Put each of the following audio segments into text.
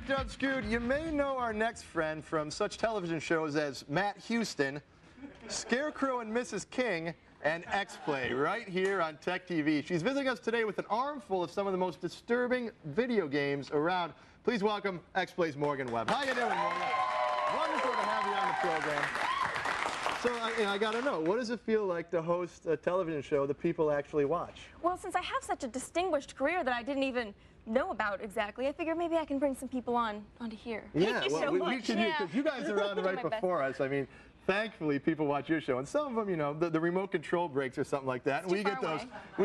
Dubbed Screwed. You may know our next friend from such television shows as Matt Houston, Scarecrow and Mrs. King, and X-Play right here on Tech TV. She's visiting us today with an armful of some of the most disturbing video games around. Please welcome X-Play's Morgan Webb. How you doing, Morgan? Wonderful to have you on the program. So I got to know, what does it feel like to host a television show that people actually watch? Well, since I have such a distinguished career that I didn't even know about exactly, I figured maybe I can bring some people onto here. Yeah, Thank you well, so we much. can, because you guys are on right before us. I mean, thankfully, people watch your show, and some of them, you know, the remote control breaks or something like that. And we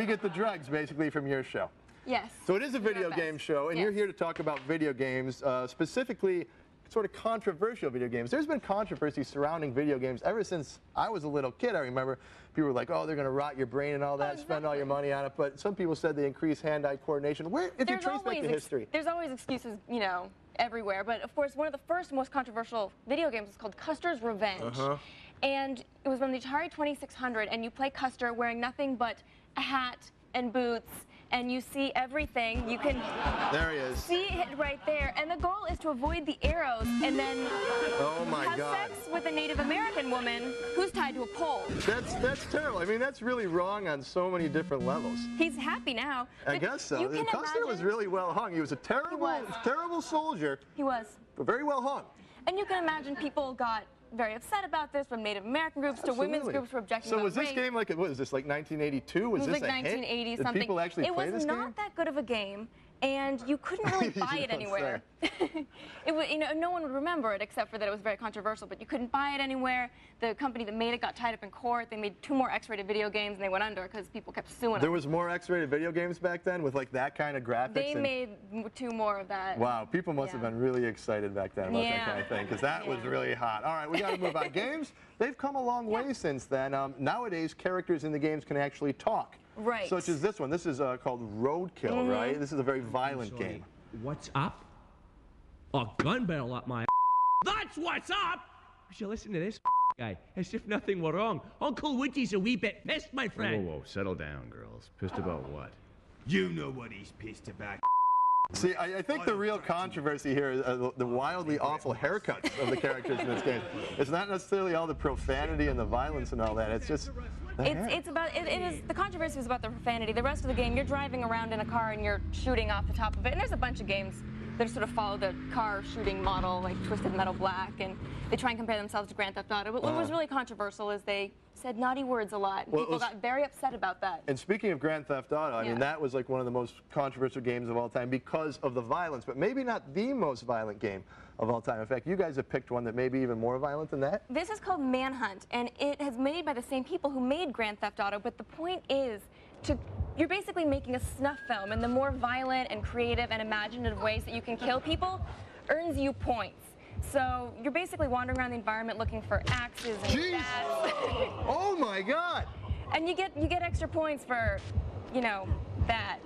get the drugs basically from your show. Yes. So it is a video game show, and you're here to talk about video games, specifically sort of controversial video games. There's been controversy surrounding video games ever since I was a little kid. I remember people were like, oh, they're going to rot your brain and all that, spend all your money on it. But some people said they increase hand-eye coordination. If you trace back the history. There's always excuses, you know, everywhere. But of course, one of the first most controversial video games is called Custer's Revenge. And it was on the Atari 2600, and you play Custer wearing nothing but a hat and boots, and you see everything. You can see it right there. And the goal is to avoid the arrows and then have sex with a Native American woman who's tied to a pole. That's terrible. I mean, that's really wrong on so many different levels. He's happy now. I guess so. Custer was really well hung. He was a terrible soldier. He was. But very well hung. And you can imagine people got very upset about this, from Native American groups to women's groups who were objecting about rape. So was this game like, what was this, like 1982? Was this like 1980 hit? something. Did people actually play this game? It was not that good of a game, and you couldn't really buy it anywhere. It was, you know, no one would remember it except for that it was very controversial, but you couldn't buy it anywhere. The company that made it got tied up in court. They made 2 more X-rated video games, and they went under because people kept suing them. There was more X-rated video games back then with like that kind of graphics? They made 2 more of that. Wow, people must have been really excited back then about that kind of thing, because that was really hot. All right, we got to move on. Games, they've come a long way since then. Nowadays, characters in the games can actually talk. Right. Such as this one. This is called Roadkill, right? This is a very violent game. What's up? A gun barrel up my That's what's up! You should listen to this guy, as if nothing were wrong. Uncle Woody's a wee bit pissed, my friend. Whoa, settle down, girls. Pissed about what? You know what he's pissed about. See, I think the real controversy here is the wildly awful haircuts of the characters in this game. It's not necessarily all the profanity and the violence and all that. It's just the controversy is about the profanity. The rest of the game, you're driving around in a car and you're shooting off the top of it. And there's a bunch of games that sort of follow the car shooting model, like Twisted Metal Black, and they try and compare themselves to Grand Theft Auto. But what was really controversial is they said naughty words a lot. And people got very upset about that. And speaking of Grand Theft Auto, I mean, that was like one of the most controversial games of all time because of the violence, but maybe not the most violent game of all time. In fact, you guys have picked one that may be even more violent than that. This is called Manhunt, and it is made by the same people who made Grand Theft Auto, but the point is you're basically making a snuff film, and the more violent and creative and imaginative ways that you can kill people earns you points. So you're basically wandering around the environment looking for axes and bats. Oh my God! And you get extra points for, you know, that.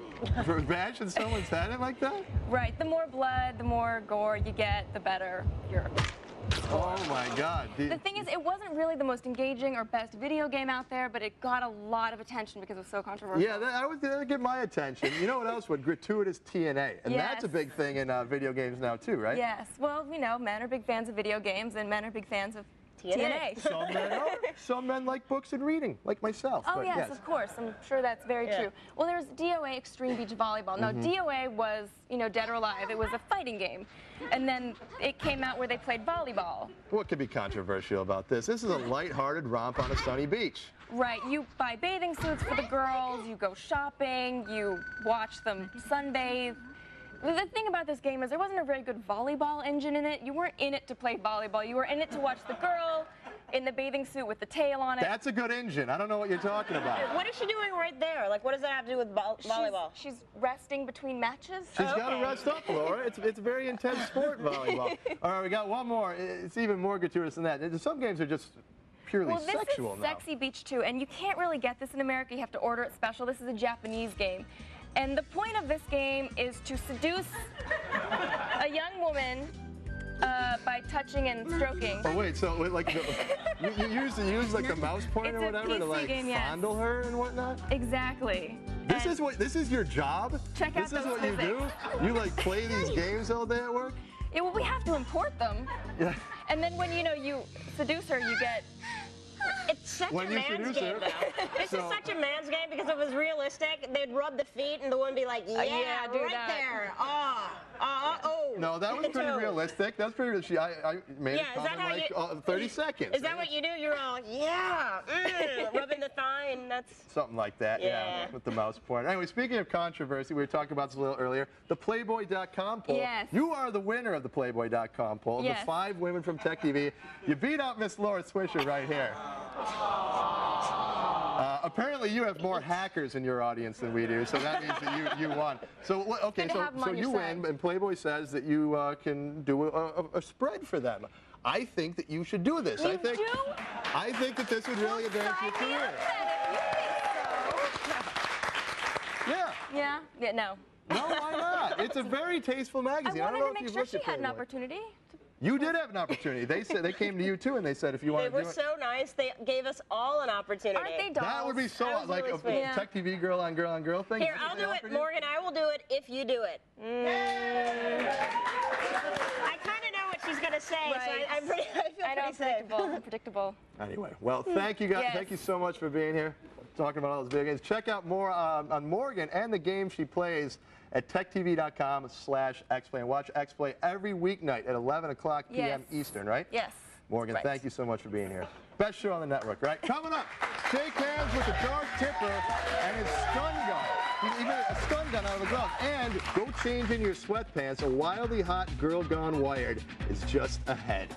For bashing someone's head in like that? Right. The more blood, the more gore you get, the better your score. Oh my God. The thing is, it wasn't really the most engaging or best video game out there, but it got a lot of attention because it was so controversial. Yeah, that would get my attention. You know what else would? Gratuitous TNA. And that's a big thing in video games now too, right? Yes. Well, you know, men are big fans of video games, and men are big fans of TNA. Some men are. Some men like books and reading, like myself. Oh, yes, of course. I'm sure that's very true. Well, there's DOA Extreme Beach Volleyball. Now, DOA was, you know, dead or alive. It was a fighting game. And then it came out where they played volleyball. What could be controversial about this? This is a lighthearted romp on a sunny beach. Right. You buy bathing suits for the girls, you go shopping, you watch them sunbathe. The thing about this game is there wasn't a very good volleyball engine in it. You weren't in it to play volleyball. You were in it to watch the girl in the bathing suit with the tail on it. That's a good engine. I don't know what you're talking about. What is she doing right there? Like, what does that have to do with volleyball? She's resting between matches. She's got to rest up, Laura. It's a very intense sport, volleyball. All right, we got one more. It's even more gratuitous than that. Some games are just purely sexual now. This is Sexy Beach 2, and you can't really get this in America. You have to order it special. This is a Japanese game. And the point of this game is to seduce a young woman by touching and stroking. Oh wait, so like you use like the mouse pointer or whatever to like fondle her and whatnot? Exactly. This is your job? Check out This is those what you do? You like play these games all day at work? Yeah, well, we have to import them. Yeah. And then when, you seduce her, you get... It's such When a you man's seduce game, her. though. This So- is such a man's game because if it was realistic, they'd rub the feet and the one would be like, yeah, do right that. there. Oh. No, that was pretty Toe. realistic. That's pretty realistic. I made Yeah, a is that comment how like 30 seconds. Is that what you do? You're all, yeah, rubbing the thigh, and that's... Something like that, Yeah. with the mouse pointer. Anyway, speaking of controversy, we were talking about this a little earlier. The Playboy.com poll. Yes. You are the winner of the Playboy.com poll. Yes. The 5 women from Tech TV. You beat out Miss Laura Swisher right here. Apparently, you have more hackers in your audience than we do, so that means that you won. So okay, Good to have 'em so on you your win, side. and Playboy says that you can do a spread for them. I think that you should do this. You I think do? I think that this would really advance your Sign me career. up then if you think so. Yeah. Yeah, no. No, why not? It's a very tasteful I magazine. I don't wanted know to if make you've sure looked she at had an Playboy. opportunity. You did have an opportunity. They said they came to you too, and they said if you They want to were do it, so nice. They gave us all an opportunity. Aren't they dolls? that would be so That was like really a sweet. Yeah. Tech TV girl on girl thing. Here, That's what I'll they do offered it, you? Morgan. I will do it if you do it. I kind of know what she's gonna say, so Right. I feel I know, pretty safe. predictable. Anyway, well, thank you guys. Yes. Thank you so much for being here, talking about all those video games. Check out more on Morgan and the game she plays at techtv.com/xplay. And watch XPlay every weeknight at 11 o'clock p.m. Yes. Eastern, right? Yes. Morgan, Right. thank you so much for being here. Best show on the network, right? Coming up, shake hands with the Dark Tipper and his stun gun. Even a stun gun out of the glove. And go change in your sweatpants. A wildly hot girl gone wired is just ahead.